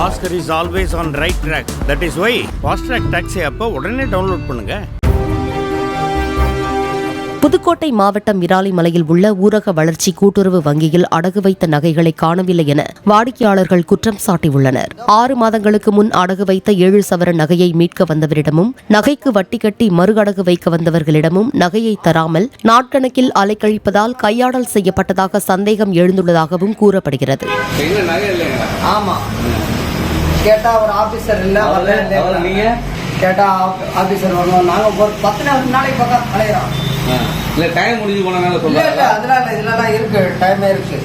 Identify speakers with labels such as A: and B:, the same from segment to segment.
A: Oscar is always on right track. That is why Fast Track Taxi app உடனே download பண்ணுங்க.
B: புதுக்கோட்டை மாவட்டம் விராலிமலையில் உள்ள ஊரக வளர்ச்சி கூட்டுறவு வங்கியில் அடகு வைத்த நகைகளை காணவில்லை என வாடிக்கையாளர்கள் குற்றம் சாட்டியுள்ளனர். 6 மாதங்களுக்கு முன் அடகு வைத்த 7 சவரன் நகையை மீட்க வந்தவரிடமும் நகைக்கு வட்டி கட்டி மறு அடகு வைக்க வந்தவர்களிடமும் நகையை தராமல் நாட்கணக்கில் அலைக்கழிப்பதால் கையாடல் செய்யப்பட்டதாக சந்தேகம் எழுந்துள்ளதாகவும் கூறப்படுகிறது.
C: கேட்டா ஒரு ஆபீசர் இல்ல கேட்டா ஆபீசர் வரணும். நாங்க ஒரு 10 நாளைக்கு பக்கம் அலையிறோம்.
D: இல்ல டைம் முடிஞ்சு போனாங்க சொல்றாங்க.
C: இல்ல அதனால இதெல்லாம் இருக்கு, டைமே இருக்கு.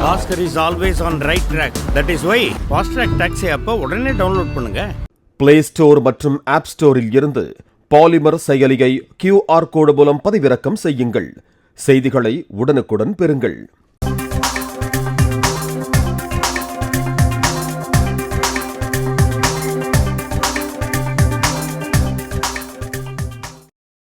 A: Oscar is always on right track. That is why Fast Track Taxi app உடனே டவுன்லோட் பண்ணுங்க.
E: பிளே ஸ்டோர் மற்றும் ஆப் ஸ்டோரில் இருந்து பாலிமர் செயலியை QR கோடு மூலம் பதிவிறக்கம் செய்யுங்கள். செய்திகளை உடனுக்குடன் பெறுங்கள்.